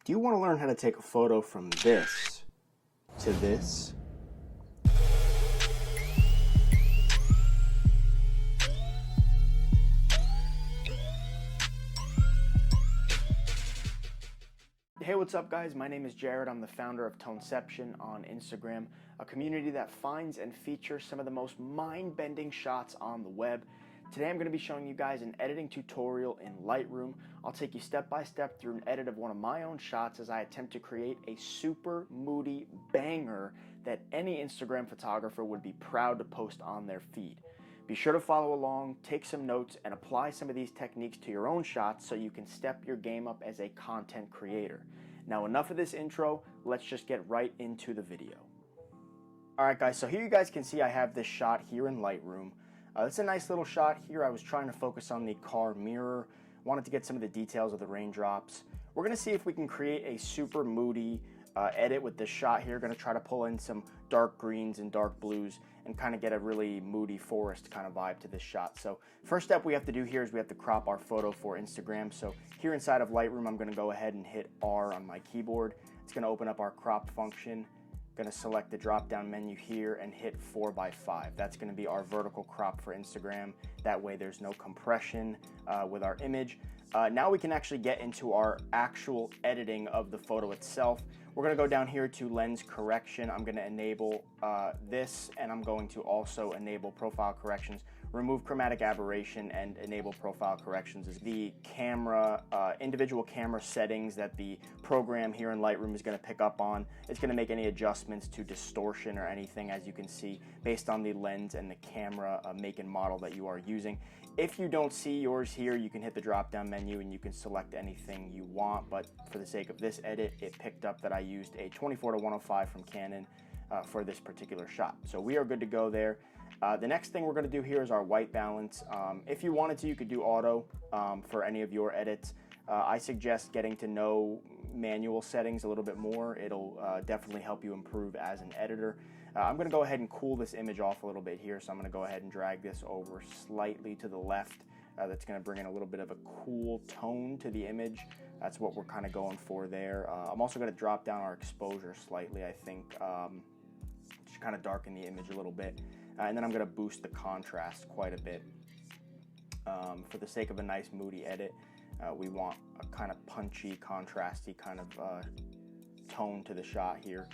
Do you want to learn how to take a photo from this to this? Hey, what's up guys? My name is Jared. I'm the founder of 𝗁𝗵𝗀 on Instagram, a community that finds and features some of the most mind-bending shots on the web. Today I'm going to be showing you guys an editing tutorial in Lightroom. I'll take you step by step through an edit of one of my own shots as I attempt to create a super moody banger that any Instagram photographer would be proud to post on their feed. Be sure to follow along, take some notes, and apply some of these techniques to your own shots so you can step your game up as a content creator. Now enough of this intro, let's just get right into the video. Alright guys, so here you guys can see I have this shot here in Lightroom. It's a nice little shot here. I was trying to focus on the car mirror, wanted to get some of the details of the raindrops. We're going to see if we can create a super moody edit with this shot here. Going to try to pull in some dark greens and dark blues and kind of get a really moody forest kind of vibe to this shot. So first step we have to do here is we have to crop our photo for Instagram. So here inside of Lightroom I'm going to go ahead and hit R on my keyboard. It's going to open up our crop function. Going to select the drop down menu here and hit 4:5. That's going to be our vertical crop for Instagram. That way there's no compression with our image. Now we can actually get into our actual editing of the photo itself. We're going to go down here to lens correction. I'm going to enable this, and I'm going to also enable profile corrections. Remove chromatic aberration and enable profile corrections is the camera, individual camera settings that the program here in Lightroom is going to pick up on. It's going to make any adjustments to distortion or anything, as you can see, based on the lens and the camera make and model that you are using. If you don't see yours here, you can hit the drop down menu and you can select anything you want, but for the sake of this edit, it picked up that I used a 24-105 from Canon for this particular shot. So we are good to go there. The next thing we're going to do here is our white balance. If you wanted to, you could do auto for any of your edits. I suggest getting to know manual settings a little bit more. It'll definitely help you improve as an editor. I'm going to go ahead and cool this image off a little bit here, so I'm going to go ahead and drag this over slightly to the left. That's going to bring in a little bit of a cool tone to the image. That's what we're kind of going for there. I'm also going to drop down our exposure slightly, I think, just kind of darken the image a little bit. And then I'm going to boost the contrast quite a bit. For the sake of a nice moody edit, we want a kind of punchy, contrasty kind of tone to the shot here.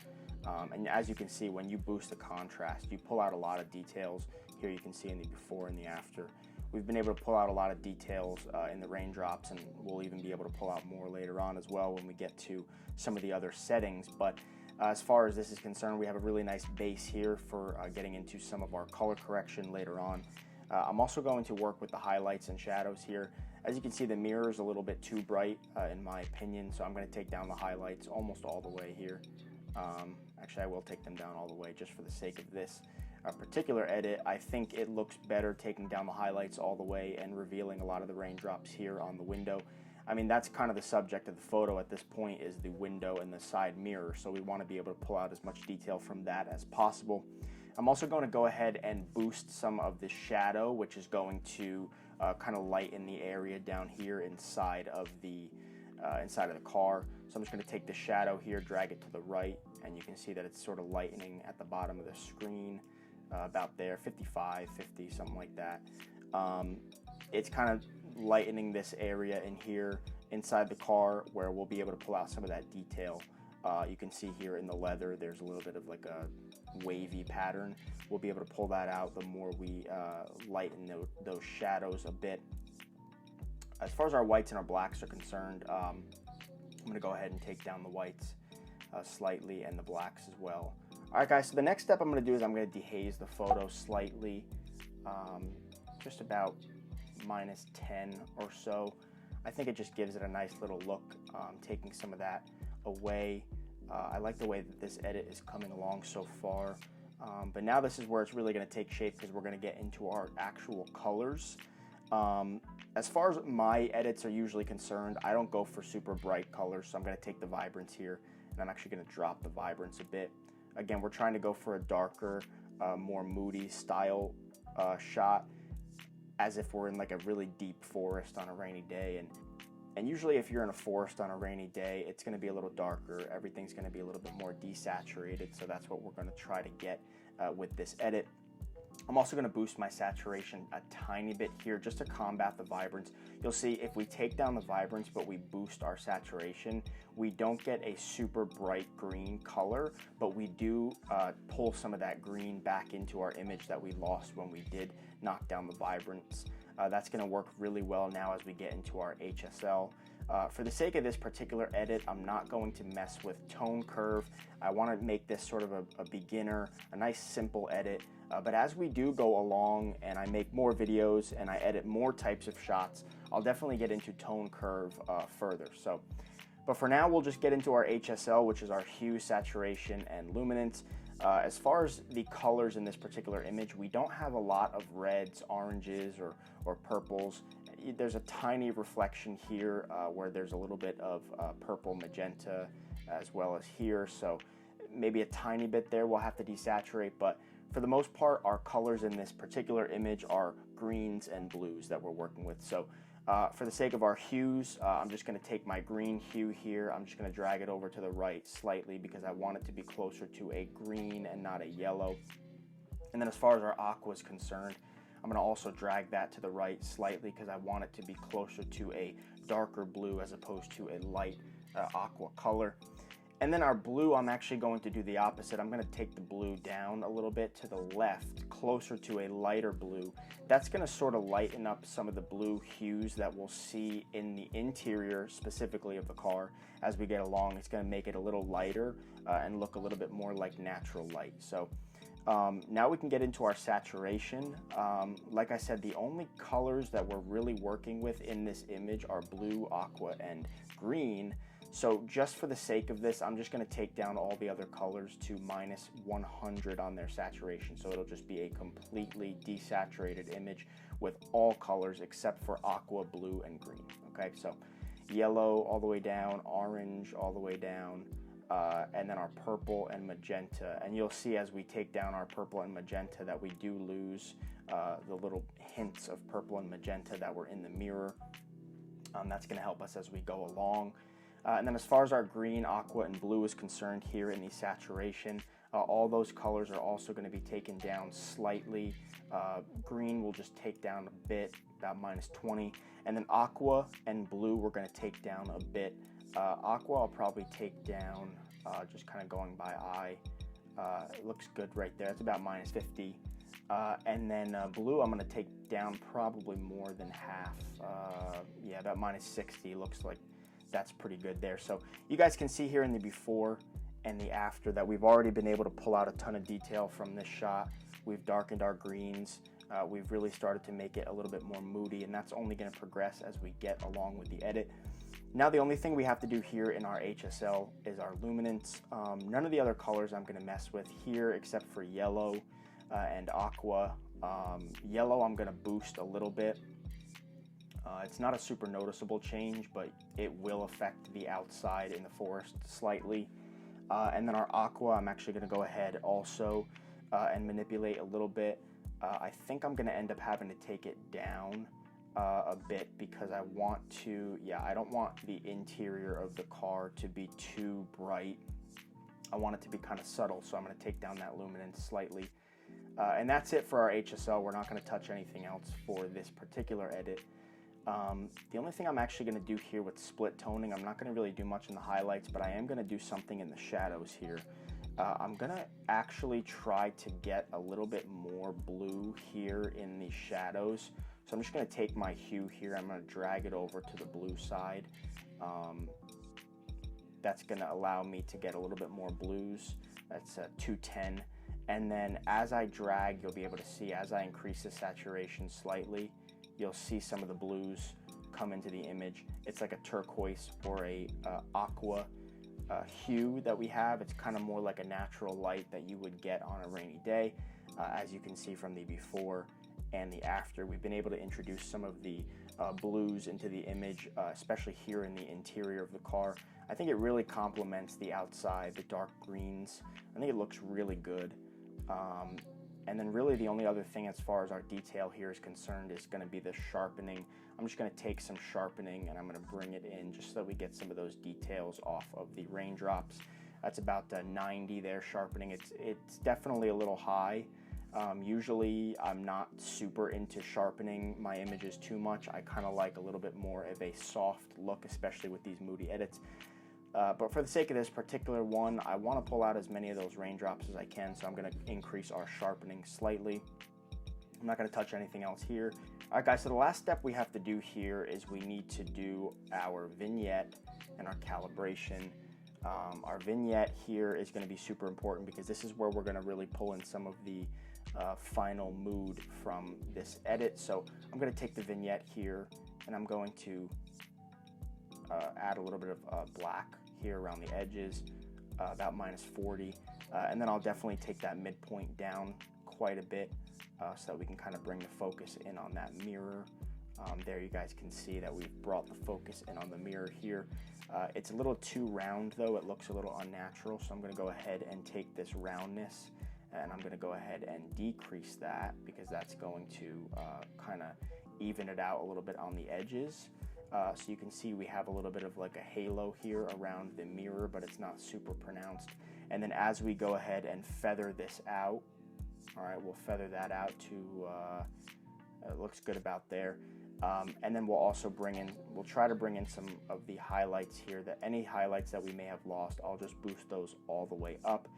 And as you can see, when you boost the contrast, you pull out a lot of details. Here you can see in the before and the after. We've been able to pull out a lot of details in the raindrops, and we'll even be able to pull out more later on as well when we get to some of the other settings. But as far as this is concerned, we have a really nice base here for getting into some of our color correction later on. I'm also going to work with the highlights and shadows here. As you can see, the mirror is a little bit too bright in my opinion, so I'm going to take down the highlights almost all the way here. Actually, I will take them down all the way just for the sake of this particular edit. I think it looks better taking down the highlights all the way and revealing a lot of the raindrops here on the window. I mean, that's kind of the subject of the photo at this point, is the window and the side mirror, so we want to be able to pull out as much detail from that as possible. I'm also going to go ahead and boost some of the shadow, which is going to kind of lighten the area down here inside of the car. So I'm just going to take the shadow here, drag it to the right, and you can see that it's sort of lightening at the bottom of the screen, about there, 55, 50, something like that. It's kind of lightening this area in here inside the car where we'll be able to pull out some of that detail. You can see here in the leather there's a little bit of like a wavy pattern. We'll be able to pull that out the more we lighten those shadows a bit. As far as our whites and our blacks are concerned, I'm going to go ahead and take down the whites slightly and the blacks as well. Alright guys, so the next step I'm going to do is I'm going to dehaze the photo slightly, just about -10 or so. I think it just gives it a nice little look, taking some of that away. I like the way that this edit is coming along so far, but now this is where it's really going to take shape, because we're going to get into our actual colors. As far as my edits are usually concerned, I don't go for super bright colors, so I'm going to take the vibrance here, and I'm actually going to drop the vibrance a bit. Again, we're trying to go for a darker, more moody style shot, as if we're in like a really deep forest on a rainy day. And And usually if you're in a forest on a rainy day, it's going to be a little darker. Everything's going to be a little bit more desaturated. So that's what we're going to try to get with this edit. I'm also going to boost my saturation a tiny bit here just to combat the vibrance. You'll see if we take down the vibrance but we boost our saturation, we don't get a super bright green color, but we do pull some of that green back into our image that we lost when we did knock down the vibrance. That's going to work really well now as we get into our HSL. For the sake of this particular edit, I'm not going to mess with tone curve. I want to make this sort of a beginner, a nice simple edit. But as we do go along and I make more videos and I edit more types of shots, I'll definitely get into tone curve further. But for now, we'll just get into our HSL, which is our hue, saturation, and luminance. As far as the colors in this particular image, we don't have a lot of reds, oranges, or purples. There's a tiny reflection here where there's a little bit of purple magenta as well as here. So maybe a tiny bit there we'll have to desaturate, but for the most part, our colors in this particular image are greens and blues that we're working with. So for the sake of our hues, I'm just going to take my green hue here. I'm just going to drag it over to the right slightly because I want it to be closer to a green and not a yellow. And then as far as our aqua is concerned, I'm going to also drag that to the right slightly because I want it to be closer to a darker blue as opposed to a light aqua color. And then our blue, I'm actually going to do the opposite. I'm going to take the blue down a little bit to the left, closer to a lighter blue. That's going to sort of lighten up some of the blue hues that we'll see in the interior, specifically of the car. As we get along, it's going to make it a little lighter and look a little bit more like natural light. So now we can get into our saturation. Like I said, the only colors that we're really working with in this image are blue, aqua, and green. So just for the sake of this, I'm just going to take down all the other colors to -100 on their saturation. So it'll just be a completely desaturated image with all colors except for aqua, blue, and green. Okay, so yellow all the way down, orange all the way down, and then our purple and magenta. And you'll see as we take down our purple and magenta that we do lose the little hints of purple and magenta that were in the mirror. That's going to help us as we go along. And then as far as our green, aqua, and blue is concerned here in the saturation, all those colors are also going to be taken down slightly. Green will just take down a bit, about -20. And then aqua and blue we're going to take down a bit. Aqua I'll probably take down, just kind of going by eye. It looks good right there. It's about -50. And then blue I'm going to take down probably more than half. Yeah, about -60 looks like. That's pretty good there. So you guys can see here in the before and the after that we've already been able to pull out a ton of detail from this shot. We've darkened our greens. We've really started to make it a little bit more moody, and that's only going to progress as we get along with the edit. Now the only thing we have to do here in our HSL is our luminance. None of the other colors I'm going to mess with here except for yellow and aqua. Yellow I'm going to boost a little bit. It's not a super noticeable change, but it will affect the outside in the forest slightly. And then our aqua, I'm actually going to go ahead also and manipulate a little bit. I think I'm going to end up having to take it down a bit because I want to, I don't want the interior of the car to be too bright. I want it to be kind of subtle, so I'm going to take down that luminance slightly. And that's it for our HSL. We're not going to touch anything else for this particular edit. The only thing I'm actually going to do here with split toning, I'm not going to really do much in the highlights, but I am going to do something in the shadows here. I'm going to actually try to get a little bit more blue here in the shadows. So I'm just going to take my hue here, I'm going to drag it over to the blue side. That's going to allow me to get a little bit more blues. That's 210. And then as I drag, you'll be able to see as I increase the saturation slightly, you'll see some of the blues come into the image. It's like a turquoise or a aqua hue that we have. It's kind of more like a natural light that you would get on a rainy day. As you can see from the before and the after, we've been able to introduce some of the blues into the image, especially here in the interior of the car. I think it really complements the outside, the dark greens. I think it looks really good. And then really the only other thing as far as our detail here is concerned is going to be the sharpening. I'm just going to take some sharpening and I'm going to bring it in just so that we get some of those details off of the raindrops. That's about 90 there, sharpening. It's definitely a little high. Usually I'm not super into sharpening my images too much. I kind of like a little bit more of a soft look, especially with these moody edits. But for the sake of this particular one, I want to pull out as many of those raindrops as I can, so I'm going to increase our sharpening slightly. I'm not going to touch anything else here. All right, guys, so the last step we have to do here is we need to do our vignette and our calibration. Our vignette here is going to be super important because this is where we're going to really pull in some of the final mood from this edit. So I'm going to take the vignette here and I'm going to add a little bit of black here around the edges, about -40, and then I'll definitely take that midpoint down quite a bit so that we can kind of bring the focus in on that mirror. There you guys can see that we've brought the focus in on the mirror here. It's a little too round though, it looks a little unnatural, so I'm going to go ahead and take this roundness and I'm going to go ahead and decrease that because that's going to kind of even it out a little bit on the edges. So you can see we have a little bit of like a halo here around the mirror, but it's not super pronounced. And then as we go ahead and feather this out, all right, we'll feather that out to, it looks good about there. And then we'll also we'll try to bring in some of the highlights here, that any highlights that we may have lost, I'll just boost those all the way up.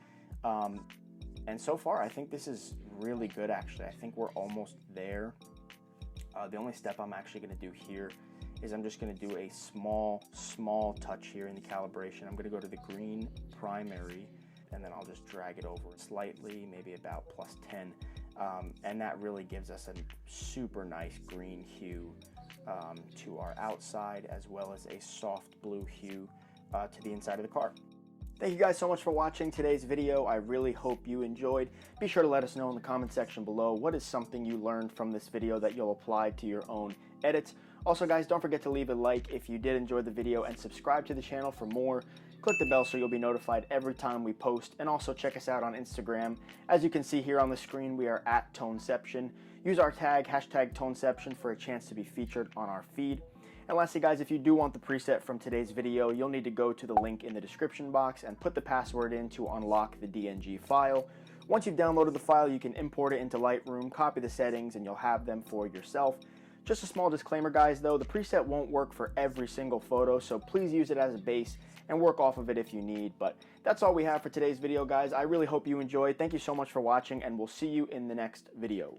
And so far, I think this is really good actually. I think we're almost there. The only step I'm actually gonna do here is I'm just going to do a small touch here in the calibration. I'm going to go to the green primary and then I'll just drag it over slightly, maybe about +10, and that really gives us a super nice green hue to our outside, as well as a soft blue hue to the inside of the car. Thank you guys so much for watching today's video. I really hope you enjoyed. Be sure to let us know in the comment section below what is something you learned from this video that you'll apply to your own edits. Also guys, don't forget to leave a like if you did enjoy the video and subscribe to the channel for more. Click the bell so you'll be notified every time we post, and also check us out on Instagram. As you can see here on the screen, we are at 𝗁𝗵𝗀. Use our tag, #𝗁𝗵𝗀, for a chance to be featured on our feed. And lastly guys, if you do want the preset from today's video, you'll need to go to the link in the description box and put the password in to unlock the DNG file. Once you've downloaded the file, you can import it into Lightroom, copy the settings, and you'll have them for yourself. Just a small disclaimer guys though, the preset won't work for every single photo, so please use it as a base and work off of it if you need. But that's all we have for today's video guys. I really hope you enjoyed. Thank you so much for watching, and we'll see you in the next video.